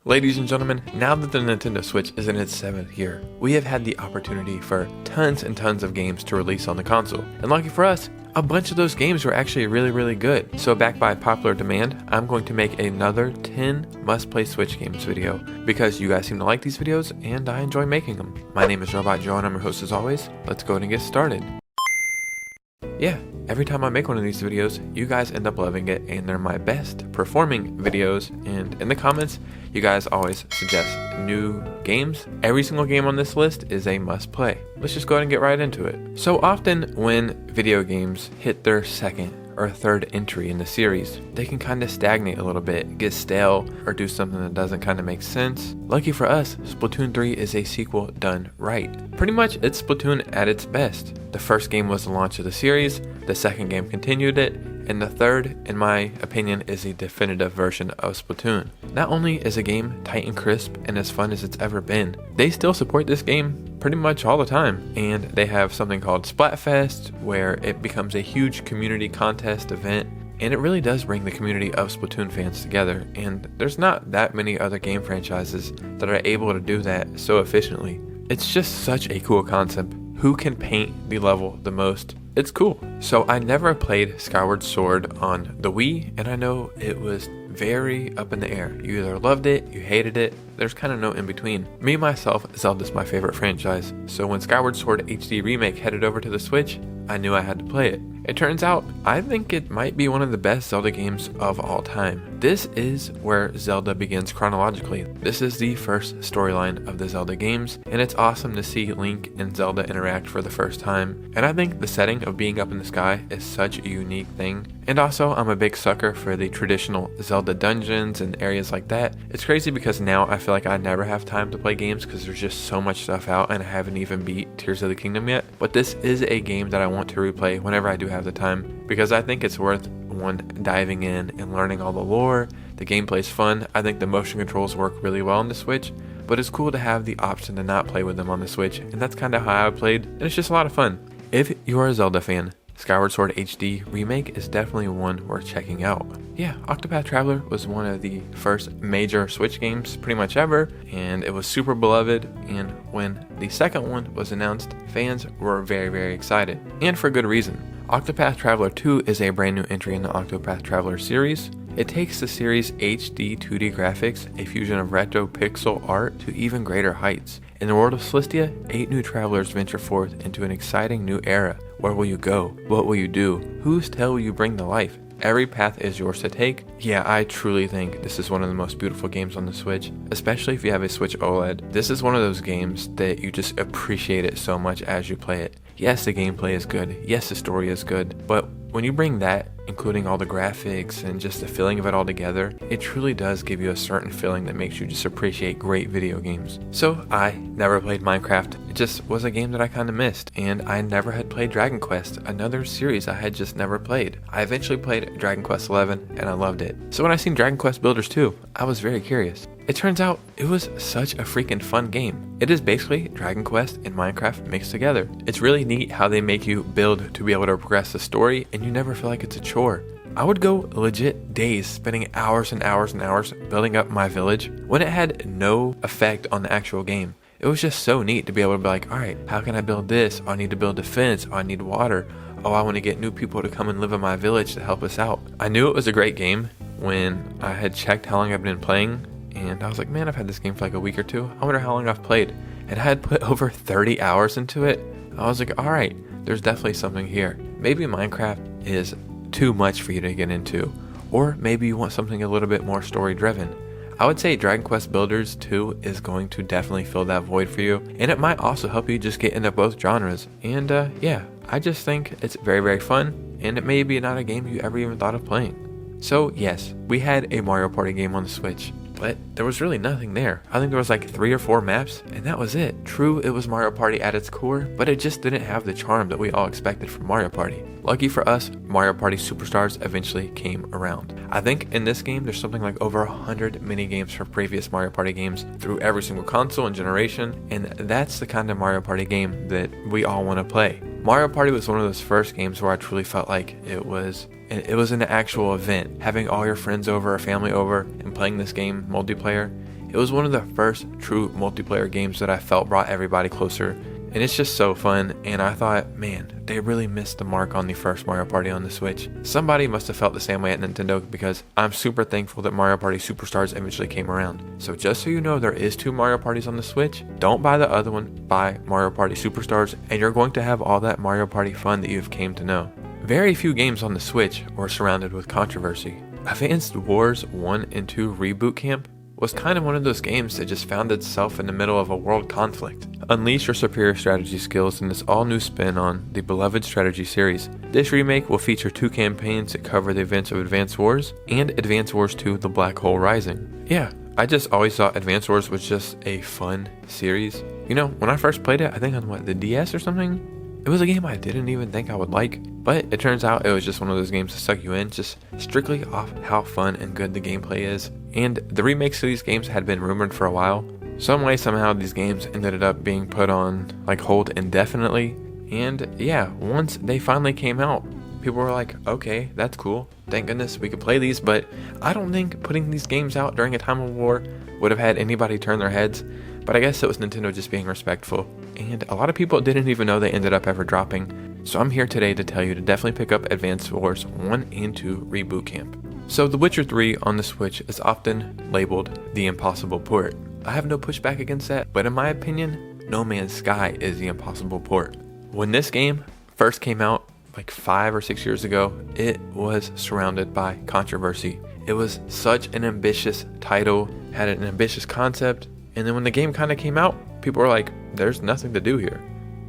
Ladies and gentlemen, now that the Nintendo Switch is in its 7th year, we have had the opportunity for tons and tons of games to release on the console. And lucky for us, a bunch of those games were actually really good. So backed by popular demand, I'm going to make another 10 must-play Switch games video because you guys seem to like these videos and I enjoy making them. My name is Robot Joe and I'm your host as always. Let's go ahead and get started. Yeah, every time I make one of these videos, you guys end up loving it and they're my best performing videos, and in the comments, you guys always suggest new games. Every single game on this list is a must play. Let's just go ahead and get right into it. So often when video games hit their second or third entry in the series, they can kind of stagnate a little bit, get stale, or do something that doesn't kind of make sense. Lucky for us, Splatoon 3 is a sequel done right. Pretty much it's Splatoon at its best. The first game was the launch of the series, the second game continued it, and the third, in my opinion, is the definitive version of Splatoon. Not only is a game tight and crisp and as fun as it's ever been, they still support this game pretty much all the time, and they have something called Splatfest where it becomes a huge community contest event, and it really does bring the community of Splatoon fans together, and there's not that many other game franchises that are able to do that so efficiently. It's just such a cool concept. Who can paint the level the most? It's cool. So I never played Skyward Sword on the Wii, and I know it was very up in the air. You either loved it, you hated it, there's kind of no in between. Me myself, Zelda's my favorite franchise, so when Skyward Sword HD Remake headed over to the Switch, I knew I had to play it. It turns out, I think it might be one of the best Zelda games of all time. This is where Zelda begins chronologically. This is the first storyline of the Zelda games, and it's awesome to see Link and Zelda interact for the first time. And I think the setting of being up in the sky is such a unique thing. And also, I'm a big sucker for the traditional Zelda dungeons and areas like that. It's crazy because now I feel like I never have time to play games because there's just so much stuff out and I haven't even beat Tears of the Kingdom yet. But this is a game that I want to replay whenever I do have the time because I think it's worth diving in and learning all the lore. The gameplay's fun. I think the motion controls work really well on the Switch, but it's cool to have the option to not play with them on the Switch, and that's kind of how I played, and it's just a lot of fun. If you're a Zelda fan, Skyward Sword HD Remake is definitely one worth checking out. Yeah, Octopath Traveler was one of the first major Switch games pretty much ever, and it was super beloved, and when the second one was announced, fans were very excited, and for good reason. Octopath Traveler 2 is a brand new entry in the Octopath Traveler series. It takes the series' HD 2D graphics, a fusion of retro pixel art, to even greater heights. In the world of Celestia, 8 new travelers venture forth into an exciting new era. Where will you go? What will you do? Whose tale will you bring to life? Every path is yours to take. Yeah, I truly think this is one of the most beautiful games on the Switch, especially if you have a Switch OLED. This is one of those games that you just appreciate it so much as you play it. Yes, the gameplay is good. Yes, the story is good. But when you bring that, including all the graphics and just the feeling of it all together, it truly does give you a certain feeling that makes you just appreciate great video games. So I never played Minecraft. It just was a game that I kind of missed, and I never had played Dragon Quest, another series I had just never played. I eventually played Dragon Quest 11 and I loved it. So when I seen Dragon Quest Builders 2, I was very curious. It turns out it was such a freaking fun game. It is basically Dragon Quest and Minecraft mixed together. It's really neat how they make you build to be able to progress the story, and you never feel like it's a chore. I would go legit days spending hours and hours building up my village when it had no effect on the actual game. It was just so neat to be able to be like, alright, how can I build this? Oh, I need to build a fence. Oh, I need water. Oh, I want to get new people to come and live in my village to help us out. I knew it was a great game when I had checked how long I've been playing, and I was like, man, I've had this game for like a week or two. I wonder how long I've played. And I had put over 30 hours into it. I was like, alright, there's definitely something here. Maybe Minecraft is too much for you to get into, or maybe you want something a little bit more story driven. I would say Dragon Quest Builders 2 is going to definitely fill that void for you, and it might also help you just get into both genres. And yeah, I just think it's very fun, and it may be not a game you ever even thought of playing. So yes, we had a Mario Party game on the Switch, but there was really nothing there. I think there was like 3 or 4 maps, and that was it. True, it was Mario Party at its core, but it just didn't have the charm that we all expected from Mario Party. Lucky for us, Mario Party Superstars eventually came around. I think in this game, there's something like over 100 mini games from previous Mario Party games through every single console and generation, and that's the kind of Mario Party game that we all want to play. Mario Party was one of those first games where I truly felt like it was an actual event. Having all your friends over or family over and playing this game multiplayer, It was one of the first true multiplayer games that I felt brought everybody closer, and it's just so fun. And I thought, man, they really missed the mark on the first Mario Party on the Switch. Somebody must have felt the same way at Nintendo, because I'm super thankful that Mario Party Superstars eventually came around. So just so you know, there is 2 Mario Parties on the Switch. Don't buy the other one, buy Mario Party Superstars, and you're going to have all that Mario Party fun that you've came to know. Very few games on the Switch were surrounded with controversy. Advanced Wars 1 and 2 Reboot Camp was kind of one of those games that just found itself in the middle of a world conflict. Unleash your superior strategy skills in this all-new spin on the beloved strategy series. This remake will feature 2 campaigns that cover the events of Advanced Wars and Advanced Wars 2 The Black Hole Rising. Yeah, I just always thought Advanced Wars was just a fun series. You know, when I first played it, I think on the DS or something, it was a game I didn't even think I would like, but it turns out it was just one of those games that suck you in, just strictly off how fun and good the gameplay is. And the remakes of these games had been rumored for a while. Some way, somehow, these games ended up being put on hold indefinitely. And yeah, once they finally came out, people were like, okay, that's cool. Thank goodness we could play these, but I don't think putting these games out during a time of war would have had anybody turn their heads. But I guess it was Nintendo just being respectful, and a lot of people didn't even know they ended up ever dropping. So I'm here today to tell you to definitely pick up Advanced Wars 1 and 2 Reboot Camp. So The Witcher 3 on the Switch is often labeled the impossible port. I have no pushback against that, but in my opinion, No Man's Sky is the impossible port. When this game first came out, like 5 or 6 years ago, it was surrounded by controversy. It was such an ambitious title, had an ambitious concept, and then when the game kind of came out, people were like, there's nothing to do here.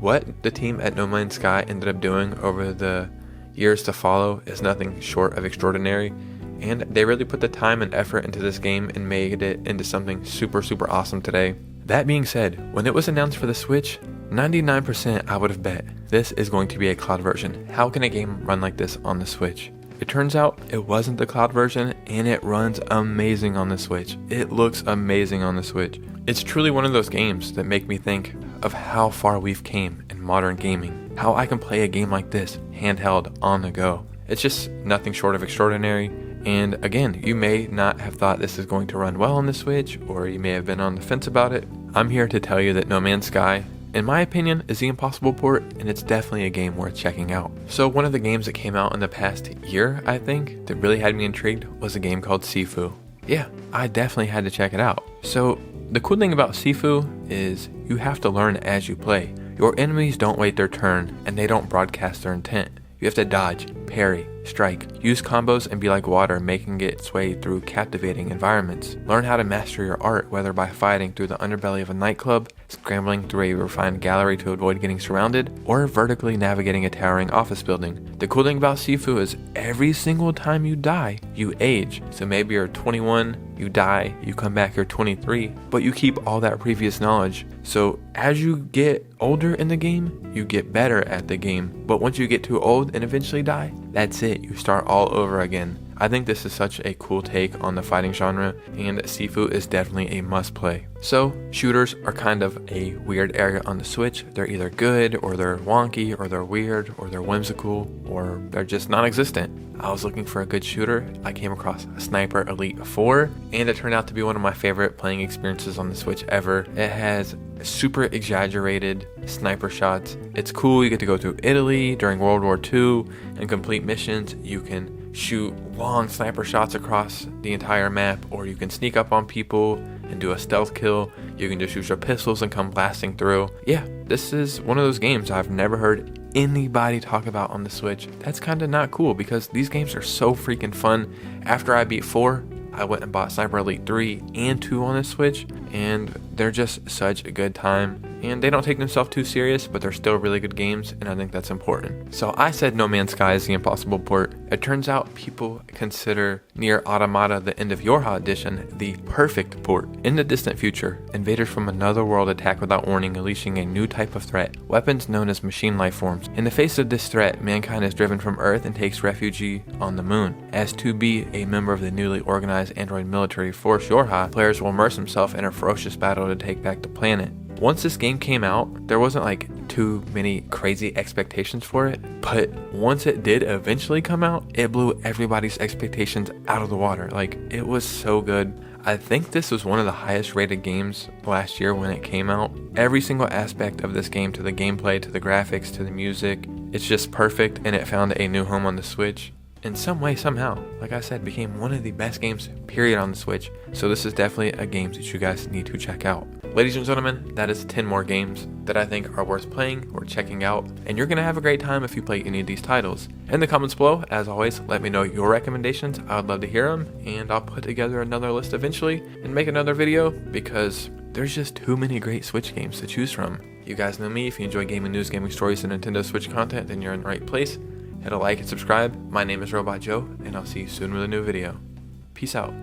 What the team at No Man's Sky ended up doing over the years to follow is nothing short of extraordinary, and they really put the time and effort into this game and made it into something super, super awesome today. That being said, when it was announced for the Switch, 99% I would have bet this is going to be a cloud version. How can a game run like this on the Switch? It turns out it wasn't the cloud version, and it runs amazing on the Switch. It looks amazing on the Switch. It's truly one of those games that make me think of how far we've came in modern gaming. How I can play a game like this handheld on the go. It's just nothing short of extraordinary. And again, you may not have thought this is going to run well on the Switch, or you may have been on the fence about it. I'm here to tell you that No Man's Sky, in my opinion, is the impossible port, and it's definitely a game worth checking out. So one of the games that came out in the past year, I think, that really had me intrigued was a game called Sifu. Yeah, I definitely had to check it out. So the cool thing about Sifu is you have to learn as you play. Your enemies don't wait their turn, and they don't broadcast their intent. You have to dodge, parry, strike, use combos, and be like water, making its way through captivating environments. Learn how to master your art, whether by fighting through the underbelly of a nightclub, scrambling through a refined gallery to avoid getting surrounded, or vertically navigating a towering office building. The cool thing about Sifu is every single time you die, you age. So maybe you're 21, you die, you come back, you're 23, but you keep all that previous knowledge. So as you get older in the game, you get better at the game. But once you get too old and eventually die, that's it. You start all over again. I think this is such a cool take on the fighting genre, and Sifu is definitely a must play. So, shooters are kind of a weird area on the Switch. They're either good, or they're wonky, or they're weird, or they're whimsical, or they're just non-existent. I was looking for a good shooter. I came across Sniper Elite 4, and it turned out to be one of my favorite playing experiences on the Switch ever. It has super exaggerated sniper shots. It's cool. You get to go through Italy during World War II and complete missions. You can shoot long sniper shots across the entire map, or you can sneak up on people and do a stealth kill. You can just use your pistols and come blasting through. Yeah, this is one of those games I've never heard anybody talk about on the Switch. That's kind of not cool, because these games are so freaking fun. After I beat 4, I went and bought Sniper Elite 3 and 2 on the Switch, and they're just such a good time. And they don't take themselves too serious, but they're still really good games, and I think that's important. So I said No Man's Sky is the impossible port. It turns out people consider Nier Automata, the End of Yorha edition, the perfect port. In the distant future, invaders from another world attack without warning, unleashing a new type of threat, weapons known as machine life forms. In the face of this threat, mankind is driven from Earth and takes refuge on the moon. As to be a member of the newly organized android military force Yorha, players will immerse themselves in a ferocious battle to take back the planet. Once this game came out, there wasn't like too many crazy expectations for it, but once it did eventually come out, it blew everybody's expectations out of the water. Like, it was so good. I think this was one of the highest rated games last year when it came out. Every single aspect of this game, to the gameplay, to the graphics, to the music, it's just perfect, and it found a new home on the Switch. In some way, somehow, like I said, became one of the best games, period, on the Switch. So this is definitely a game that you guys need to check out. Ladies and gentlemen, that is 10 more games that I think are worth playing or checking out, and you're going to have a great time if you play any of these titles. In the comments below, as always, let me know your recommendations. I would love to hear them, and I'll put together another list eventually and make another video, because there's just too many great Switch games to choose from. You guys know me. If you enjoy gaming news, gaming stories, and Nintendo Switch content, then you're in the right place. Hit a like and subscribe. My name is Robot Joe, and I'll see you soon with a new video. Peace out.